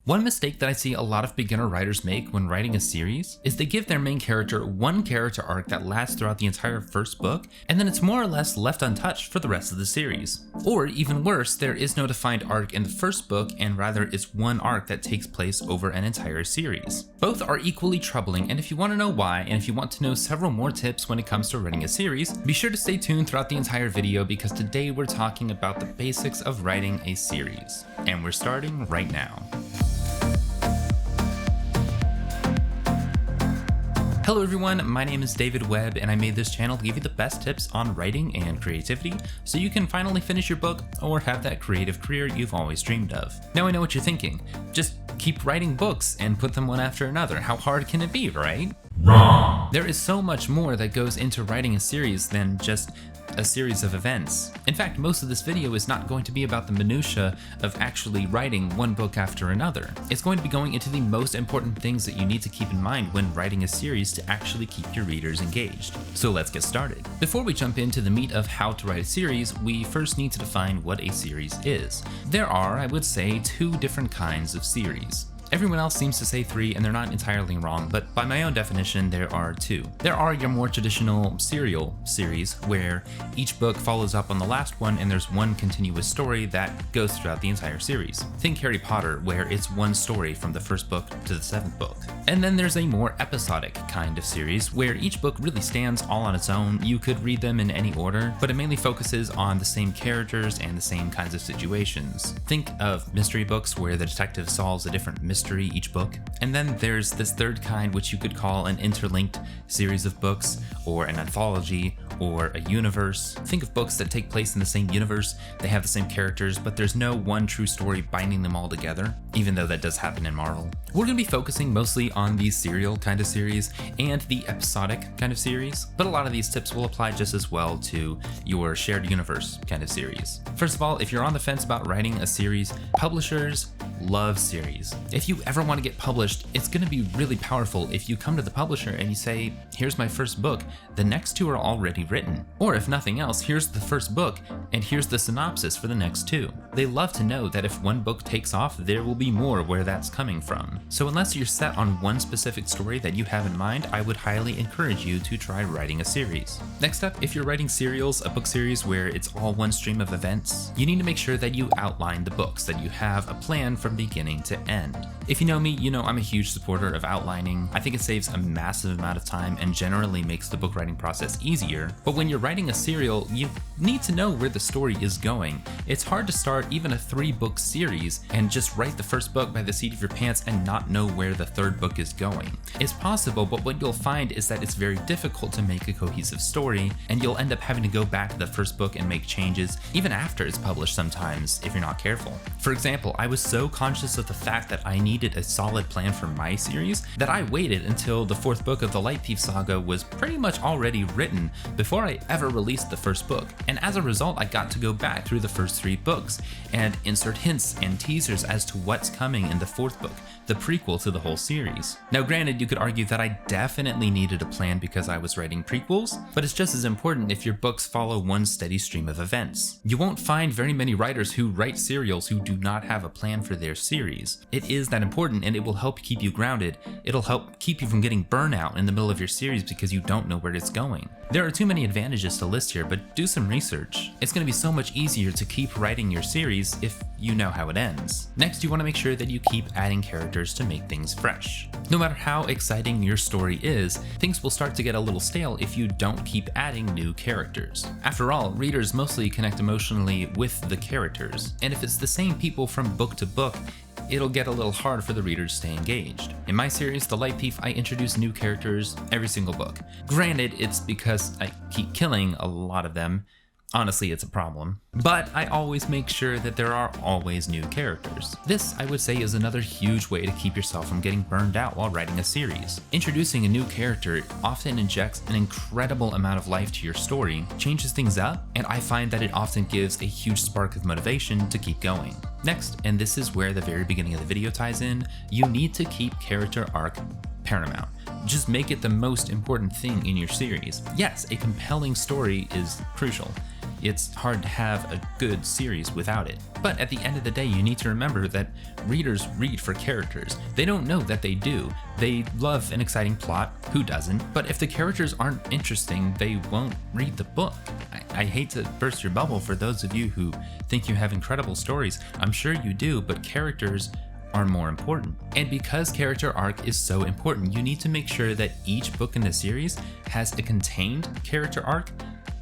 One mistake that I see a lot of beginner writers make when writing a series is they give their main character one character arc that lasts throughout the entire first book, and then it's more or less left untouched for the rest of the series. Or even worse, there is no defined arc in the first book, and rather it's one arc that takes place over an entire series. Both are equally troubling, and if you want to know why, and if you want to know several more tips when it comes to writing a series, be sure to stay tuned throughout the entire video because today we're talking about the basics of writing a series. And we're starting right now. Hello everyone, my name is David Webb and I made this channel to give you the best tips on writing and creativity so you can finally finish your book or have that creative career you've always dreamed of. Now I know what you're thinking, just keep writing books and put them one after another. How hard can it be, right? Wrong! There is so much more that goes into writing a series than just a series of events. In fact, most of this video is not going to be about the minutiae of actually writing one book after another. It's going to be going into the most important things that you need to keep in mind when writing a series to actually keep your readers engaged. So let's get started. Before we jump into the meat of how to write a series, we first need to define what a series is. There are, I would say, two different kinds of series. Everyone else seems to say three, and they're not entirely wrong, but by my own definition, there are two. There are your more traditional serial series, where each book follows up on the last one and there's one continuous story that goes throughout the entire series. Think Harry Potter, where it's one story from the first book to the seventh book. And then there's a more episodic kind of series, where each book really stands all on its own. You could read them in any order, but it mainly focuses on the same characters and the same kinds of situations. Think of mystery books, where the detective solves a different mystery each book. And then there's this third kind, which you could call an interlinked series of books, or an anthology, or a universe. Think of books that take place in the same universe, they have the same characters, but there's no one true story binding them all together, even though that does happen in Marvel. We're going to be focusing mostly on the serial kind of series and the episodic kind of series, but a lot of these tips will apply just as well to your shared universe kind of series. First of all, if you're on the fence about writing a series, publishers love series. If you ever want to get published, it's going to be really powerful if you come to the publisher and you say, here's my first book, the next two are already written. Or if nothing else, here's the first book and here's the synopsis for the next two. They love to know that if one book takes off, there will be more where that's coming from. So unless you're set on one specific story that you have in mind, I would highly encourage you to try writing a series. Next up, if you're writing serials, a book series where it's all one stream of events, you need to make sure that you outline the books, that you have a plan from beginning to end. If you know me, you know I'm a huge supporter of outlining. I think it saves a massive amount of time and generally makes the book writing process easier. But when you're writing a serial, you need to know where the story is going. It's hard to start even a 3-book series and just write the first book by the seat of your pants and not know where the third book is going. It's possible, but what you'll find is that it's very difficult to make a cohesive story, and you'll end up having to go back to the first book and make changes even after it's published sometimes if you're not careful. For example, I was so conscious of the fact that I needed a solid plan for my series that I waited until the 4th book of the Light Thief saga was pretty much already written before I ever released the first book. And as a result, I got to go back through the first 3 books and insert hints and teasers as to what's coming in the 4th book, the prequel to the whole series. Now granted, you could argue that I definitely needed a plan because I was writing prequels, but it's just as important if your books follow one steady stream of events. You won't find very many writers who write serials who do not have a plan for their series. It is that important, and it will help keep you grounded. It'll help keep you from getting burnout in the middle of your series because you don't know where it's going. There are too many advantages to list here, but do some research. It's going to be so much easier to keep writing your series if you know how it ends. Next, you want to make sure that you keep adding characters to make things fresh. No matter how exciting your story is, things will start to get a little stale if you don't keep adding new characters. After all, readers mostly connect emotionally with the characters, and if it's the same people from book to book, it'll get a little hard for the reader to stay engaged. In my series, The Light Thief, I introduce new characters every single book. Granted, it's because I keep killing a lot of them. Honestly, it's a problem. But I always make sure that there are always new characters. This, I would say, is another huge way to keep yourself from getting burned out while writing a series. Introducing a new character often injects an incredible amount of life to your story, changes things up, and I find that it often gives a huge spark of motivation to keep going. Next, and this is where the very beginning of the video ties in, you need to keep character arc paramount. Just make it the most important thing in your series. Yes, a compelling story is crucial, it's hard to have a good series without it. But at the end of the day, you need to remember that readers read for characters. They don't know that they do. They love an exciting plot, who doesn't? But if the characters aren't interesting, they won't read the book. I hate to burst your bubble for those of you who think you have incredible stories. I'm sure you do, but characters are more important. And because character arc is so important, you need to make sure that each book in the series has a contained character arc,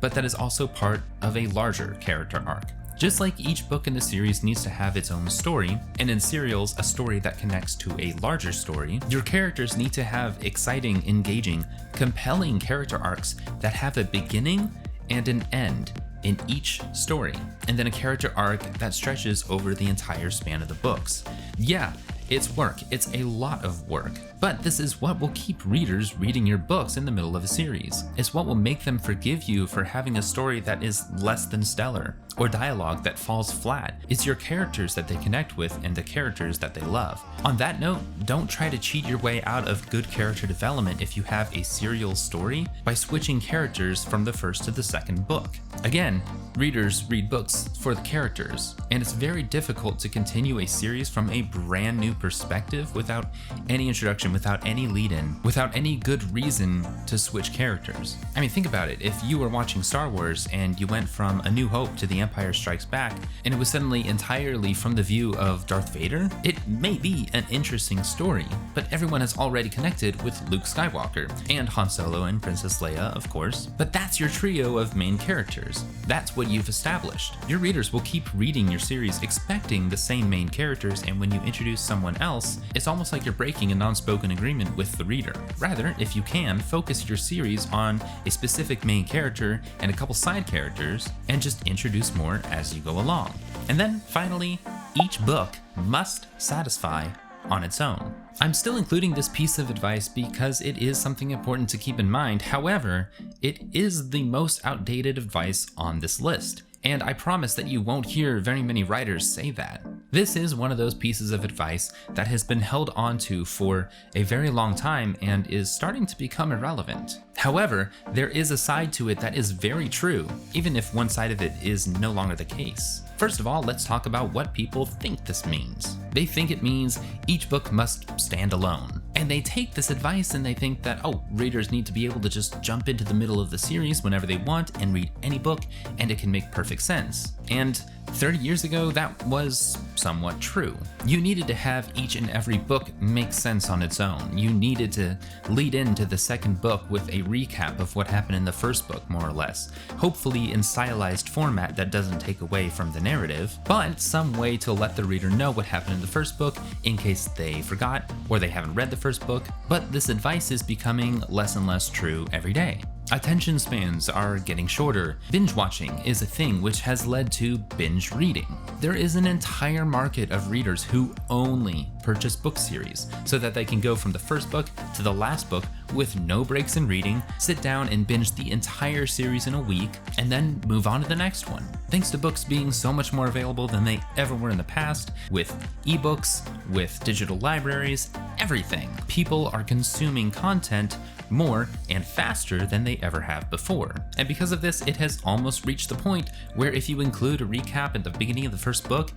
but that is also part of a larger character arc. Just like each book in the series needs to have its own story, and in serials, a story that connects to a larger story, your characters need to have exciting, engaging, compelling character arcs that have a beginning and an end in each story, and then a character arc that stretches over the entire span of the books. Yeah, it's work. It's a lot of work. But this is what will keep readers reading your books in the middle of a series. It's what will make them forgive you for having a story that is less than stellar, or dialogue that falls flat. It's your characters that they connect with and the characters that they love. On that note, don't try to cheat your way out of good character development if you have a serial story by switching characters from the first to the second book. Again, readers read books for the characters, and it's very difficult to continue a series from a brand new perspective without any introduction, without any lead-in, without any good reason to switch characters. I mean, think about it. If you were watching Star Wars and you went from A New Hope to The Empire Strikes Back, and it was suddenly entirely from the view of Darth Vader, it may be an interesting story, but everyone has already connected with Luke Skywalker, and Han Solo and Princess Leia, of course. But that's your trio of main characters. That's what you've established. Your readers will keep reading your series expecting the same main characters, and when you introduce someone else, it's almost like you're breaking a non-spoken agreement with the reader. Rather, if you can, focus your series on a specific main character and a couple side characters, and just introduce more as you go along. And then, finally, each book must satisfy on its own. I'm still including this piece of advice because it is something important to keep in mind. However, it is the most outdated advice on this list, and I promise that you won't hear very many writers say that. This is one of those pieces of advice that has been held onto for a very long time and is starting to become irrelevant. However, there is a side to it that is very true, even if one side of it is no longer the case. First of all, let's talk about what people think this means. They think it means each book must stand alone. And they take this advice and they think that, oh, readers need to be able to just jump into the middle of the series whenever they want and read any book, and it can make perfect sense. And 30 years ago, that was somewhat true. You needed to have each and every book make sense on its own. You needed to lead into the second book with a recap of what happened in the first book, more or less. Hopefully in stylized format that doesn't take away from the narrative, but some way to let the reader know what happened in the first book in case they forgot or they haven't read the first book. But this advice is becoming less and less true every day. Attention spans are getting shorter. Binge watching is a thing which has led to binge reading. There is an entire market of readers who only purchase book series so that they can go from the first book to the last book with no breaks in reading, sit down and binge the entire series in a week, and then move on to the next one. Thanks to books being so much more available than they ever were in the past, with ebooks, with digital libraries, everything. People are consuming content more and faster than they ever have before. And because of this, it has almost reached the point where if you include a recap at the beginning of the first book,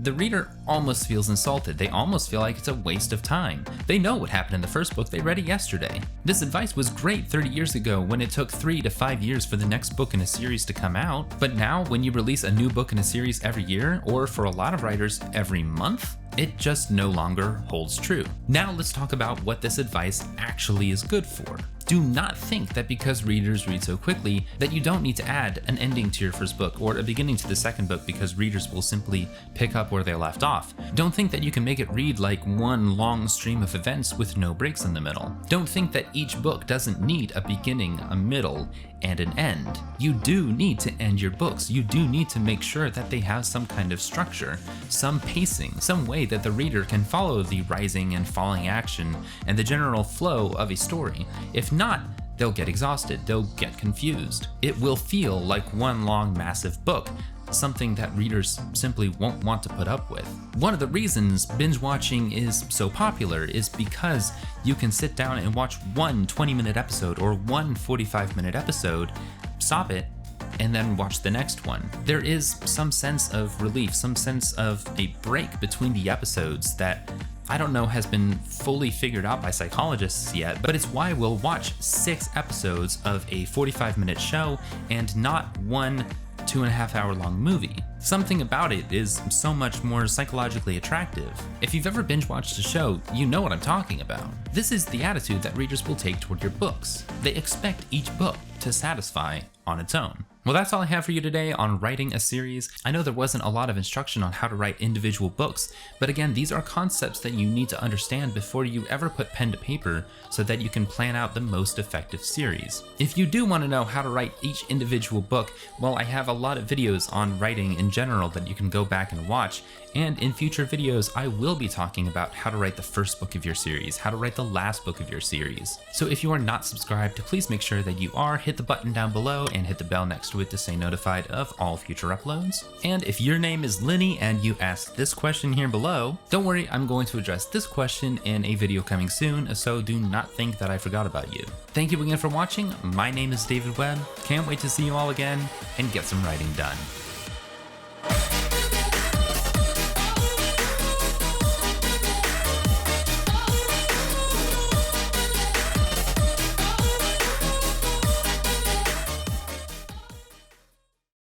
the reader almost feels insulted. They almost feel like it's a waste of time. They know what happened in the first book, they read it yesterday. This advice was great 30 years ago when it took 3 to 5 years for the next book in a series to come out, but now when you release a new book in a series every year, or for a lot of writers every month, it just no longer holds true. Now let's talk about what this advice actually is good for. Do not think that because readers read so quickly that you don't need to add an ending to your first book or a beginning to the second book because readers will simply pick up where they left off. Don't think that you can make it read like one long stream of events with no breaks in the middle. Don't think that each book doesn't need a beginning, a middle, and an end. You do need to end your books. You do need to make sure that they have some kind of structure, some pacing, some way that the reader can follow the rising and falling action and the general flow of a story. If not, they'll get exhausted, they'll get confused. It will feel like one long massive book, something that readers simply won't want to put up with. One of the reasons binge watching is so popular is because you can sit down and watch one 20-minute episode or one 45-minute episode, stop it, and then watch the next one. There is some sense of relief, some sense of a break between the episodes that I don't know has been fully figured out by psychologists yet, but it's why we'll watch 6 episodes of a 45-minute show and not one 2.5 hour long movie. Something about it is so much more psychologically attractive. If you've ever binge watched a show, you know what I'm talking about. This is the attitude that readers will take toward your books. They expect each book to satisfy on its own. Well, that's all I have for you today on writing a series. I know there wasn't a lot of instruction on how to write individual books, but again, these are concepts that you need to understand before you ever put pen to paper so that you can plan out the most effective series. If you do want to know how to write each individual book, well, I have a lot of videos on writing in general that you can go back and watch, and in future videos, I will be talking about how to write the first book of your series, how to write the last book of your series. So if you are not subscribed, please make sure that you are, hit the button down below and hit the bell next to it to stay notified of all future uploads. And if your name is Linny and you asked this question here below, don't worry, I'm going to address this question in a video coming soon, so do not think that I forgot about you. Thank you again for watching. My name is David Webb. Can't wait to see you all again and get some writing done.